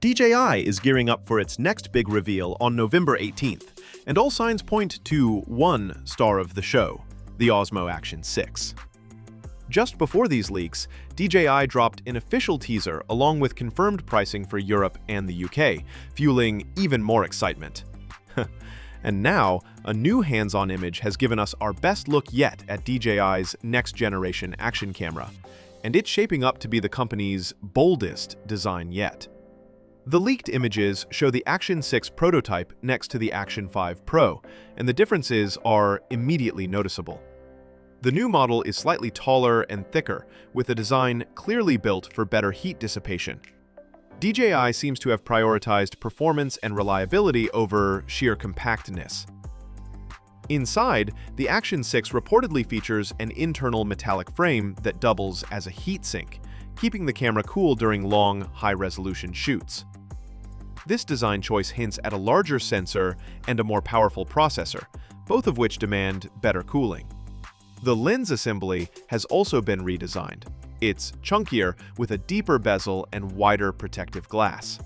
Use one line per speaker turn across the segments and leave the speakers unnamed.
DJI is gearing up for its next big reveal on November 18th, and all signs point to one star of the show, the Osmo Action 6. Just before these leaks, DJI dropped an official teaser along with confirmed pricing for Europe and the UK, fueling even more excitement. And now, a new hands-on image has given us our best look yet at DJI's next-generation action camera, and it's shaping up to be the company's boldest design yet. The leaked images show the Action 6 prototype next to the Action 5 Pro, and the differences are immediately noticeable. The new model is slightly taller and thicker, with a design clearly built for better heat dissipation. DJI seems to have prioritized performance and reliability over sheer compactness. Inside, the Action 6 reportedly features an internal metallic frame that doubles as a heat sink, keeping the camera cool during long, high-resolution shoots. This design choice hints at a larger sensor and a more powerful processor, both of which demand better cooling. The lens assembly has also been redesigned. It's chunkier with a deeper bezel and wider protective glass.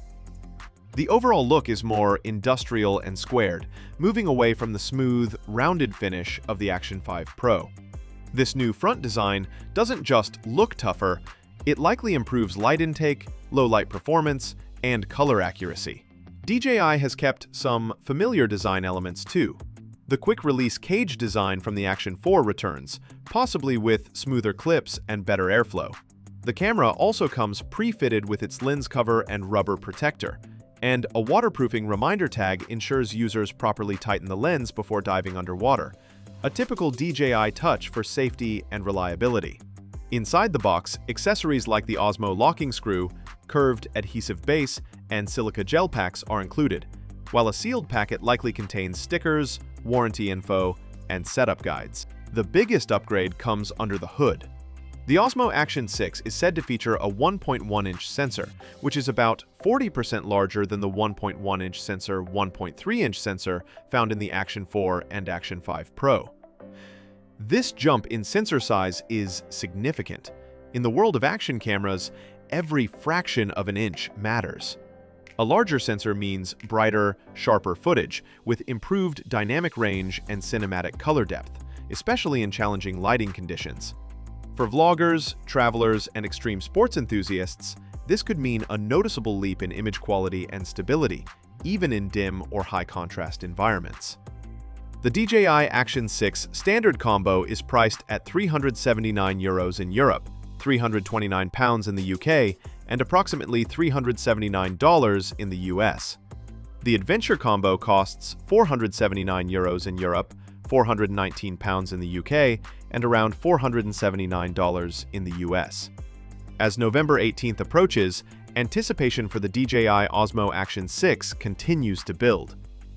The overall look is more industrial and squared, moving away from the smooth, rounded finish of the Action 5 Pro. This new front design doesn't just look tougher, it likely improves light intake, low-light performance, and color accuracy. DJI has kept some familiar design elements too. The quick-release cage design from the Action 4 returns, possibly with smoother clips and better airflow. The camera also comes pre-fitted with its lens cover and rubber protector, and a waterproofing reminder tag ensures users properly tighten the lens before diving underwater, a typical DJI touch for safety and reliability. Inside the box, accessories like the Osmo locking screw, curved adhesive base, and silica gel packs are included, while a sealed packet likely contains stickers, warranty info, and setup guides. The biggest upgrade comes under the hood. The Osmo Action 6 is said to feature a 1.1-inch sensor, which is about 40% larger than the 1.1-inch sensor 1.3-inch sensor found in the Action 4 and Action 5 Pro. This jump in sensor size is significant. In the world of action cameras, every fraction of an inch matters. A larger sensor means brighter, sharper footage, with improved dynamic range and cinematic color depth, especially in challenging lighting conditions. For vloggers, travelers, and extreme sports enthusiasts, this could mean a noticeable leap in image quality and stability, even in dim or high-contrast environments. The DJI Action 6 standard combo is priced at €379 in Europe, £329 in the UK, and approximately $379 in the US. The Adventure combo costs €479 in Europe, £419 in the UK, and around $479 in the US. As November 18th approaches, anticipation for the DJI Osmo Action 6 continues to build.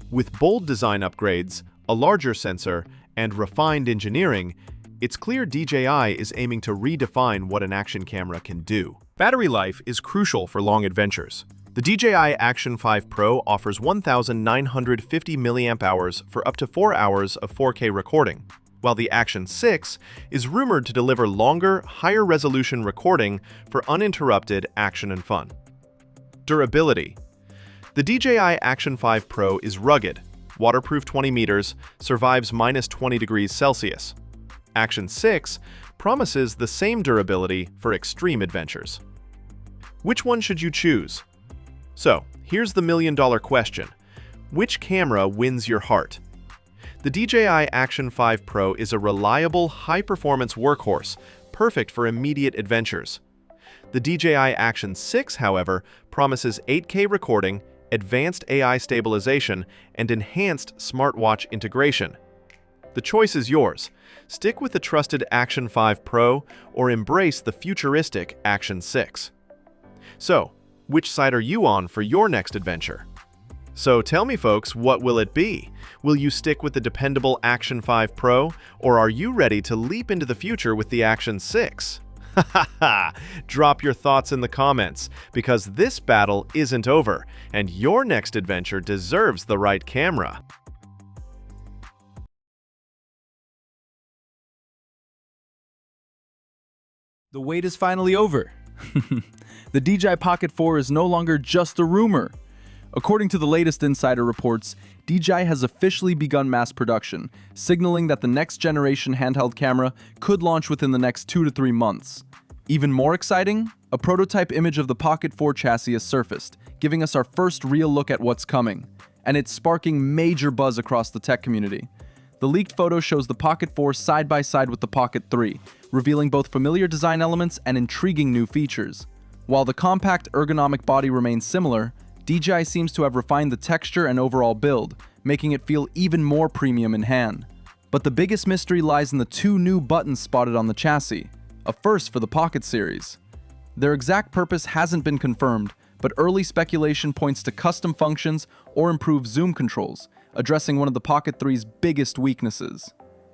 With bold design upgrades, a larger sensor, and refined engineering, it's clear DJI is aiming to redefine what an action camera can do. Battery life is crucial for long adventures. The DJI Action 5 Pro offers 1,950 mAh for up to 4 hours of 4K recording, while the Action 6 is rumored to deliver longer, higher-resolution recording for uninterrupted action and fun. Durability. The DJI Action 5 Pro is rugged, waterproof 20 meters, survives -20 degrees Celsius. Action 6 promises the same durability for extreme adventures. Which one should you choose? So, here's the million-dollar question. Which camera wins your heart? The DJI Action 5 Pro is a reliable, high-performance workhorse, perfect for immediate adventures. The DJI Action 6, however, promises 8K recording, advanced AI stabilization, and enhanced smartwatch integration. The choice is yours. Stick with the trusted Action 5 Pro or embrace the futuristic Action 6. So, which side are you on for your next adventure? So tell me folks, what will it be? Will you stick with the dependable Action 5 Pro, or are you ready to leap into the future with the Action 6? Drop your thoughts in the comments, because this battle isn't over, and your next adventure deserves the right camera.
The wait is finally over. The DJI Pocket 4 is no longer just a rumor. According to the latest insider reports, DJI has officially begun mass production, signaling that the next generation handheld camera could launch within the next 2 to 3 months. Even more exciting, a prototype image of the Pocket 4 chassis has surfaced, giving us our first real look at what's coming, and it's sparking major buzz across the tech community. The leaked photo shows the Pocket 4 side by side with the Pocket 3, revealing both familiar design elements and intriguing new features. While the compact ergonomic body remains similar, DJI seems to have refined the texture and overall build, making it feel even more premium in hand. But the biggest mystery lies in the 2 new buttons spotted on the chassis, a first for the Pocket series. Their exact purpose hasn't been confirmed, but early speculation points to custom functions or improved zoom controls, addressing one of the Pocket 3's biggest weaknesses.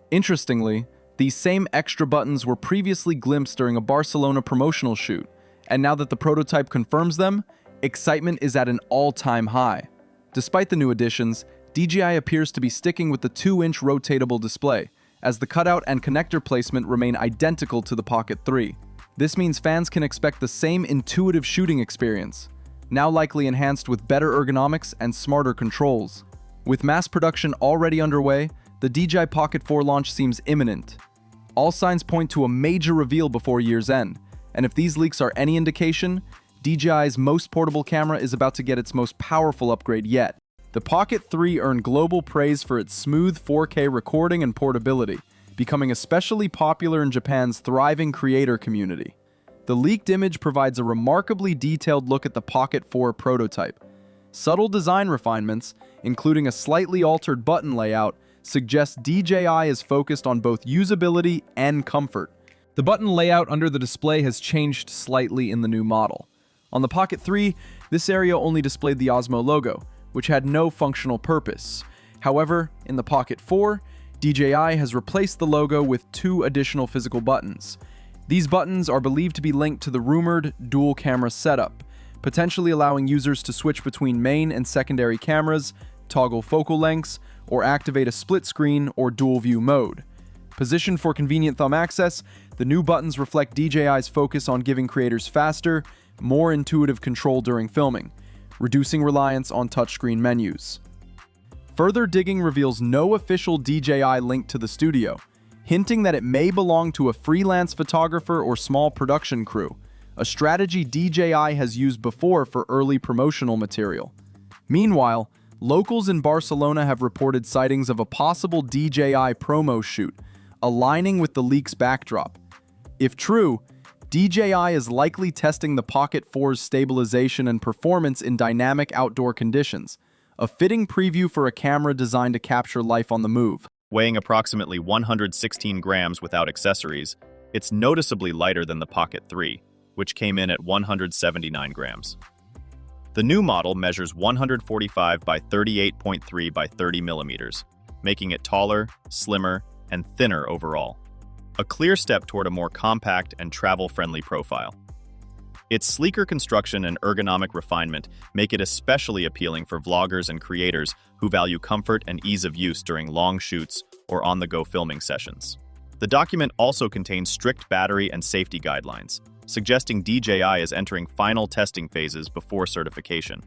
Interestingly, these same extra buttons were previously glimpsed during a Barcelona promotional shoot, and now that the prototype confirms them, excitement is at an all-time high. Despite the new additions, DJI appears to be sticking with the 2-inch rotatable display, as the cutout and connector placement remain identical to the Pocket 3. This means fans can expect the same intuitive shooting experience, now likely enhanced with better ergonomics and smarter controls. With mass production already underway, the DJI Pocket 4 launch seems imminent. All signs point to a major reveal before year's end, and if these leaks are any indication, DJI's most portable camera is about to get its most powerful upgrade yet. The Pocket 3 earned global praise for its smooth 4K recording and portability, becoming especially popular in Japan's thriving creator community. The leaked image provides a remarkably detailed look at the Pocket 4 prototype. Subtle design refinements, including a slightly altered button layout, suggest DJI is focused on both usability and comfort. The button layout under the display has changed slightly in the new model. On the Pocket 3, this area only displayed the Osmo logo, which had no functional purpose. However, in the Pocket 4, DJI has replaced the logo with 2 additional physical buttons. These buttons are believed to be linked to the rumored dual camera setup, potentially allowing users to switch between main and secondary cameras, toggle focal lengths, or activate a split screen or dual view mode. Positioned for convenient thumb access, the new buttons reflect DJI's focus on giving creators faster, more intuitive control during filming, reducing reliance on touchscreen menus. Further digging reveals no official DJI link to the studio, hinting that it may belong to a freelance photographer or small production crew, a strategy DJI has used before for early promotional material. Meanwhile, locals in Barcelona have reported sightings of a possible DJI promo shoot, aligning with the leak's backdrop. If true, DJI is likely testing the Pocket 4's stabilization and performance in dynamic outdoor conditions, a fitting preview for a camera designed to capture life on the move.
Weighing approximately 116 grams without accessories, it's noticeably lighter than the Pocket 3, which came in at 179 grams. The new model measures 145 by 38.3 by 30 millimeters, making it taller, slimmer, and thinner overall. A clear step toward a more compact and travel-friendly profile. Its sleeker construction and ergonomic refinement make it especially appealing for vloggers and creators who value comfort and ease of use during long shoots or on-the-go filming sessions. The document also contains strict battery and safety guidelines, suggesting DJI is entering final testing phases before certification.